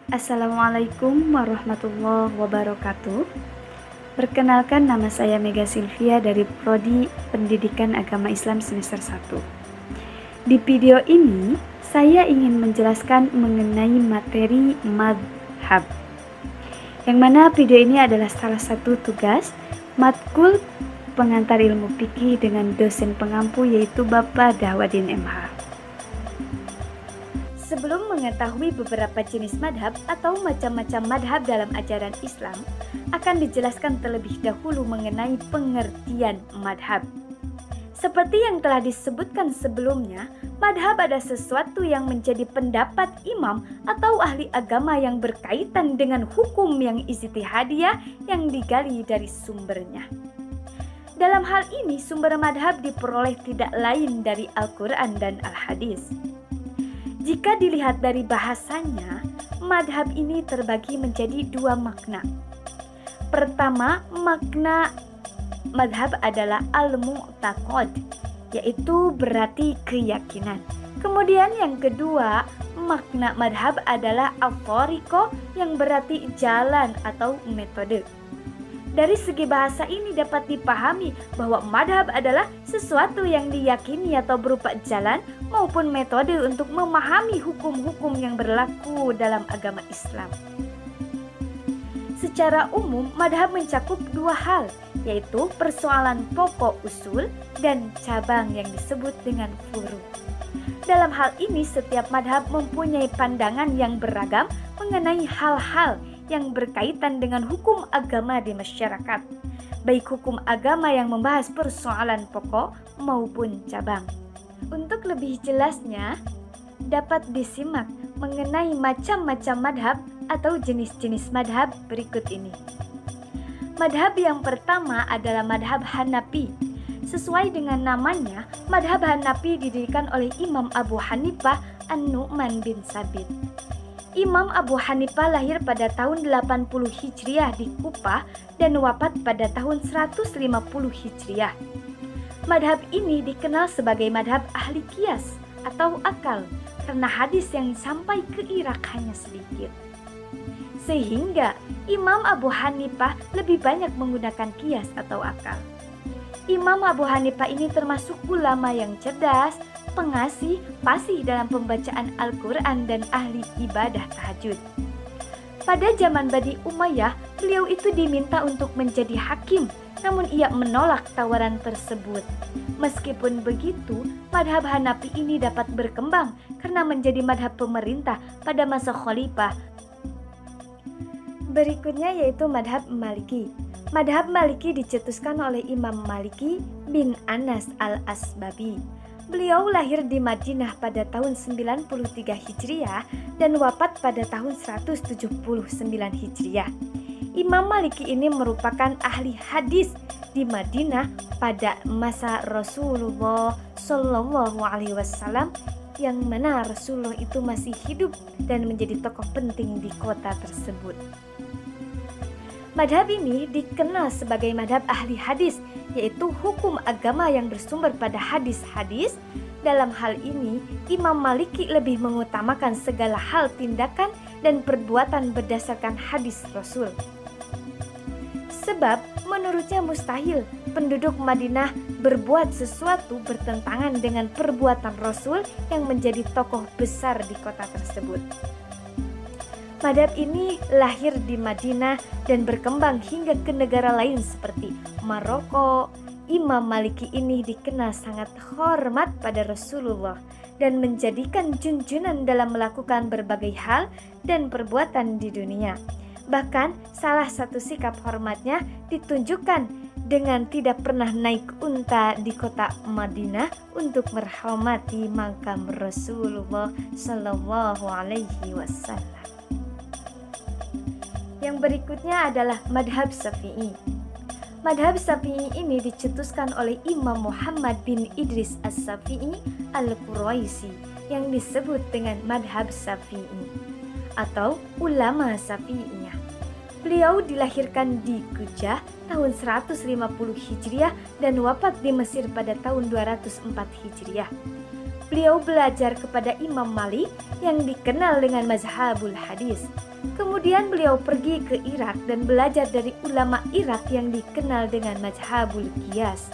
Assalamualaikum warahmatullahi wabarakatuh. Perkenalkan, nama saya Mega Silvia dari Prodi Pendidikan Agama Islam semester 1. Di video ini, saya ingin menjelaskan mengenai materi madhab. Yang mana video ini adalah salah satu tugas matkul pengantar ilmu fikih dengan dosen pengampu yaitu Bapak Dahwadin MH. Sebelum mengetahui beberapa jenis madhab atau macam-macam madhab dalam ajaran Islam, akan dijelaskan terlebih dahulu mengenai pengertian madhab. Seperti yang telah disebutkan sebelumnya, madhab adalah sesuatu yang menjadi pendapat imam atau ahli agama yang berkaitan dengan hukum yang ijtihadiyah yang digali dari sumbernya. Dalam hal ini, sumber madhab diperoleh tidak lain dari Al-Quran dan Al-Hadis. Jika dilihat dari bahasanya, madhab ini terbagi menjadi dua makna. Pertama, makna madhab adalah al-mu'taqad, yaitu berarti keyakinan. Kemudian yang kedua, makna madhab adalah al-thariqah, yang berarti jalan atau metode. Dari segi bahasa ini dapat dipahami bahwa madhab adalah sesuatu yang diyakini atau berupa jalan maupun metode untuk memahami hukum-hukum yang berlaku dalam agama Islam. Secara umum, madhab mencakup dua hal, yaitu persoalan pokok usul dan cabang yang disebut dengan furu'. Dalam hal ini, setiap madhab mempunyai pandangan yang beragam mengenai hal-hal yang berkaitan dengan hukum agama di masyarakat, baik hukum agama yang membahas persoalan pokok maupun cabang. Untuk lebih jelasnya, dapat disimak mengenai macam-macam madhab atau jenis-jenis madhab berikut ini. Madhab yang pertama adalah madhab Hanafi. Sesuai dengan namanya, madhab Hanafi didirikan oleh Imam Abu Hanifah An-Nu'man bin Sabit. Imam Abu Hanifah lahir pada tahun 80 Hijriah di Kufah dan wafat pada tahun 150 Hijriah. Madhab ini dikenal sebagai madhab ahli qiyas atau akal karena hadis yang sampai ke Irak hanya sedikit. Sehingga Imam Abu Hanifah lebih banyak menggunakan qiyas atau akal. Imam Abu Hanifah ini termasuk ulama yang cerdas, pengasih, fasih dalam pembacaan Al-Quran dan ahli ibadah tahajud. Pada zaman Bani Umayyah, beliau itu diminta untuk menjadi hakim, namun ia menolak tawaran tersebut. Meskipun begitu, madhab Hanafi ini dapat berkembang karena menjadi madhab pemerintah pada masa khalifah. Berikutnya yaitu madhab Maliki. Madhab Maliki dicetuskan oleh Imam Maliki bin Anas al-Asbabi. Beliau lahir di Madinah pada tahun 93 Hijriah dan wafat pada tahun 179 Hijriah. Imam Maliki ini merupakan ahli hadis di Madinah pada masa Rasulullah Shallallahu Alaihi Wasallam, yang mana Rasulullah itu masih hidup dan menjadi tokoh penting di kota tersebut. Madhab ini dikenal sebagai madhab ahli hadis, yaitu hukum agama yang bersumber pada hadis-hadis. Dalam hal ini, Imam Maliki lebih mengutamakan segala hal tindakan dan perbuatan berdasarkan hadis Rasul. Sebab menurutnya mustahil penduduk Madinah berbuat sesuatu bertentangan dengan perbuatan Rasul yang menjadi tokoh besar di kota tersebut. Madhab ini lahir di Madinah dan berkembang hingga ke negara lain seperti Maroko. Imam Maliki ini dikenal sangat hormat pada Rasulullah dan menjadikan junjunan dalam melakukan berbagai hal dan perbuatan di dunia. Bahkan salah satu sikap hormatnya ditunjukkan dengan tidak pernah naik unta di kota Madinah untuk menghormati makam Rasulullah Shallallahu Alaihi Wasallam. Yang berikutnya adalah madhab Syafi'i. Madhab Syafi'i ini dicetuskan oleh Imam Muhammad bin Idris As-Syafi'i Al-Quraisy yang disebut dengan madhab Syafi'i atau ulama Syafi'iyah. Beliau dilahirkan di Kujah tahun 150 Hijriah dan wafat di Mesir pada tahun 204 Hijriah. Beliau belajar kepada Imam Malik yang dikenal dengan mazhabul hadis. Kemudian beliau pergi ke Irak dan belajar dari ulama Irak yang dikenal dengan mazhabul qiyas.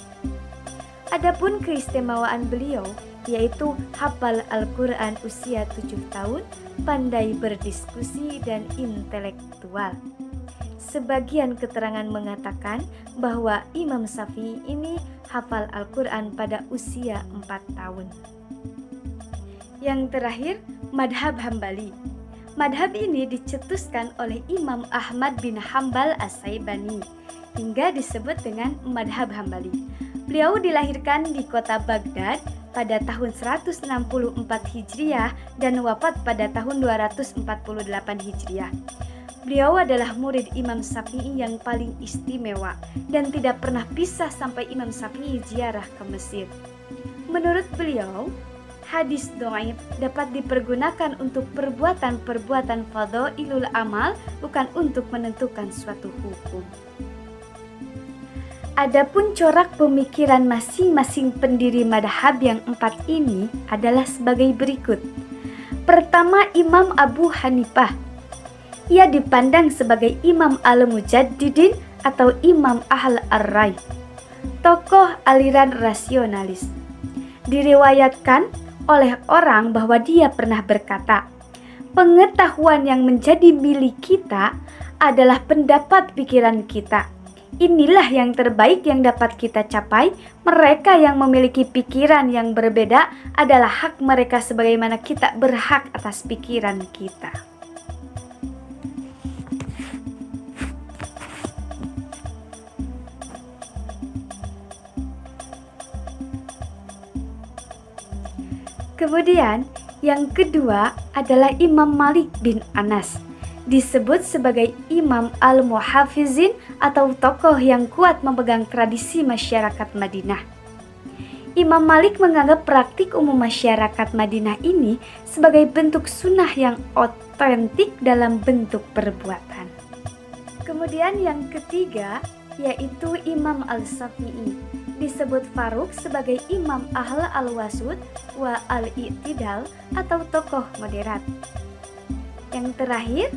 Adapun keistimewaan beliau yaitu hafal Al-Quran usia 7 tahun, pandai berdiskusi dan intelektual. Sebagian keterangan mengatakan bahwa Imam Syafi'i ini hafal Al-Quran pada usia 4 tahun. Yang terakhir, madhab Hambali. Madhab ini dicetuskan oleh Imam Ahmad bin Hambal As-Syaibani hingga disebut dengan madhab Hambali. Beliau dilahirkan di kota Baghdad pada tahun 164 Hijriah dan wafat pada tahun 248 Hijriah. Beliau adalah murid Imam Syafi'i yang paling istimewa dan tidak pernah pisah sampai Imam Syafi'i ziarah ke Mesir. Menurut beliau, hadis dhaif dapat dipergunakan untuk perbuatan-perbuatan fadhailul amal, bukan untuk menentukan suatu hukum. Adapun corak pemikiran masing-masing pendiri madhab yang 4 ini adalah sebagai berikut. Pertama, Imam Abu Hanifah. Ia dipandang sebagai Imam al-Mujaddidin atau Imam Ahl ar-Rai, tokoh aliran rasionalis. Diriwayatkan oleh orang bahwa dia pernah berkata, "Pengetahuan yang menjadi milik kita adalah pendapat pikiran kita. Inilah yang terbaik yang dapat kita capai. Mereka yang memiliki pikiran yang berbeda adalah hak mereka sebagaimana kita berhak atas pikiran kita." Kemudian yang kedua adalah Imam Malik bin Anas, disebut sebagai Imam al-Muhafizin atau tokoh yang kuat memegang tradisi masyarakat Madinah. Imam Malik menganggap praktik umum masyarakat Madinah ini sebagai bentuk sunnah yang otentik dalam bentuk perbuatan. Kemudian yang ketiga yaitu Imam Al-Syafi'i, disebut Faruq sebagai Imam Ahl al-Wasud wa al-I'tidal atau tokoh moderat. Yang terakhir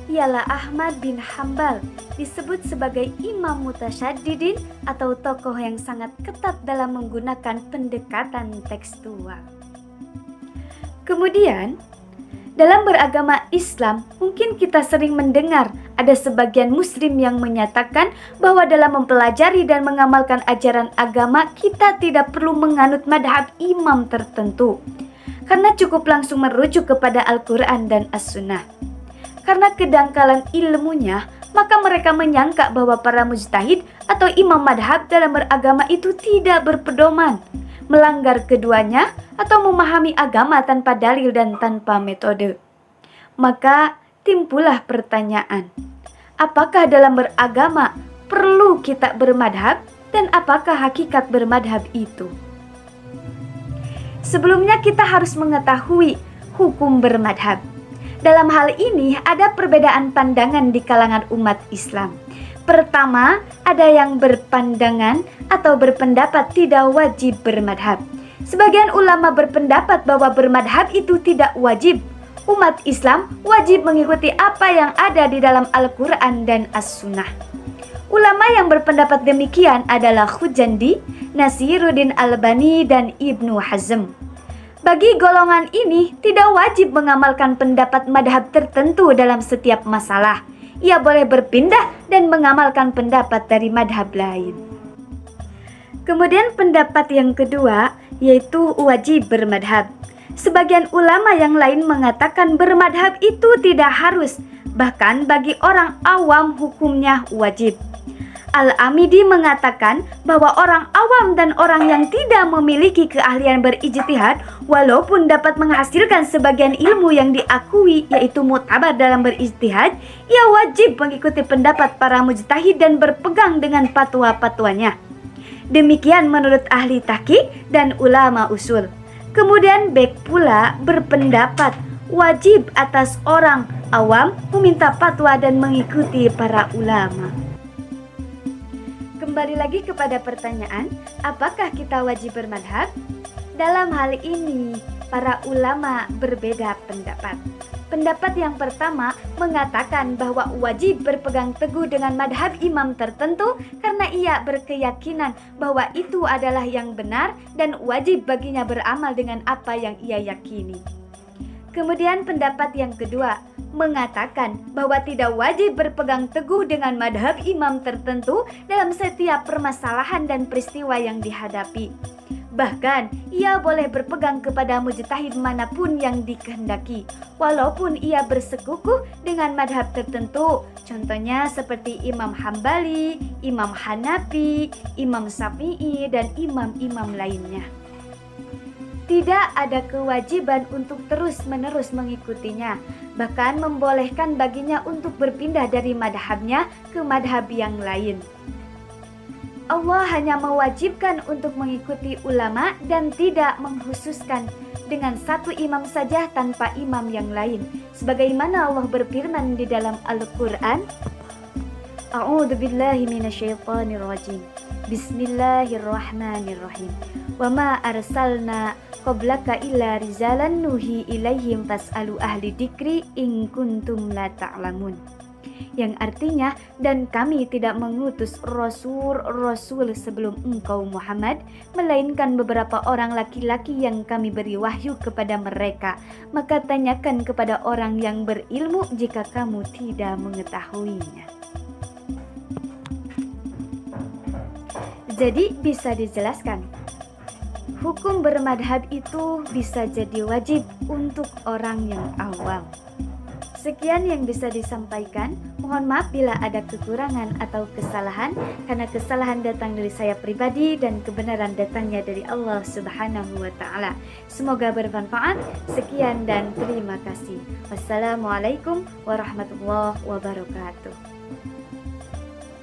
ialah Ahmad bin Hambal, disebut sebagai Imam Mutasyaddidin atau tokoh yang sangat ketat dalam menggunakan pendekatan tekstual. Kemudian dalam beragama Islam, mungkin kita sering mendengar ada sebagian muslim yang menyatakan bahwa dalam mempelajari dan mengamalkan ajaran agama, kita tidak perlu menganut madhab imam tertentu, karena cukup langsung merujuk kepada Al-Quran dan As-Sunnah. Karena kedangkalan ilmunya, maka mereka menyangka bahwa para mujtahid atau imam madhab dalam beragama itu tidak berpedoman, melanggar keduanya, atau memahami agama tanpa dalil dan tanpa metode. Maka timbullah pertanyaan, apakah dalam beragama perlu kita bermadhab dan apakah hakikat bermadhab itu? Sebelumnya kita harus mengetahui hukum bermadhab. Dalam hal ini ada perbedaan pandangan di kalangan umat Islam. Pertama, ada yang berpandangan atau berpendapat tidak wajib bermadhab. Sebagian ulama berpendapat bahwa bermadhab itu tidak wajib. Umat Islam wajib mengikuti apa yang ada di dalam Al-Quran dan As-Sunnah. Ulama yang berpendapat demikian adalah Khujandi, Nasiruddin Albani, dan Ibnu Hazm. Bagi golongan ini tidak wajib mengamalkan pendapat madhab tertentu dalam setiap masalah. Ia boleh berpindah dan mengamalkan pendapat dari madhab lain. Kemudian pendapat yang kedua yaitu wajib bermadhab. Sebagian ulama yang lain mengatakan bermadhab itu tidak harus, bahkan bagi orang awam hukumnya wajib. Al-Amidi mengatakan bahwa orang awam dan orang yang tidak memiliki keahlian berijtihad walaupun dapat menghasilkan sebagian ilmu yang diakui yaitu mutabar dalam berijtihad, ia wajib mengikuti pendapat para mujtahid dan berpegang dengan fatwa-fatwanya. Demikian menurut ahli tahqiq dan ulama usul. Kemudian Beck pula berpendapat wajib atas orang awam meminta fatwa dan mengikuti para ulama. Kembali lagi kepada pertanyaan, apakah kita wajib bermadhab? Dalam hal ini, para ulama berbeda pendapat. Pendapat yang pertama mengatakan bahwa wajib berpegang teguh dengan madhab imam tertentu karena ia berkeyakinan bahwa itu adalah yang benar dan wajib baginya beramal dengan apa yang ia yakini. Kemudian pendapat yang kedua mengatakan bahwa tidak wajib berpegang teguh dengan madhab imam tertentu dalam setiap permasalahan dan peristiwa yang dihadapi. Bahkan, ia boleh berpegang kepada mujtahid manapun yang dikehendaki, walaupun ia bersekukuh dengan madhab tertentu. Contohnya seperti Imam Hambali, Imam Hanafi, Imam Syafi'i, dan imam-imam lainnya. Tidak ada kewajiban untuk terus-menerus mengikutinya, bahkan membolehkan baginya untuk berpindah dari madhabnya ke madhab yang lain. Allah hanya mewajibkan untuk mengikuti ulama dan tidak mengkhususkan dengan satu imam saja tanpa imam yang lain. Sebagaimana Allah berfirman di dalam Al-Quran, A'udzu billahi minasyaitonir rajim. Bismillahirrahmanirrahim. Wa ma arsalna qablaka illa rijalan nuhi ilaihim fas'alu ahli dzikri in kuntum la ta'lamun. Yang artinya, dan kami tidak mengutus rasul-rasul sebelum engkau Muhammad, melainkan beberapa orang laki-laki yang kami beri wahyu kepada mereka. Maka tanyakan kepada orang yang berilmu jika kamu tidak mengetahuinya. Jadi bisa dijelaskan, hukum bermadhab itu bisa jadi wajib untuk orang yang awam. Sekian yang bisa disampaikan. Mohon maaf bila ada kekurangan atau kesalahan, karena kesalahan datang dari saya pribadi dan kebenaran datangnya dari Allah Subhanahu wa Ta'ala. Semoga bermanfaat. Sekian dan terima kasih. Wassalamualaikum warahmatullahi wabarakatuh.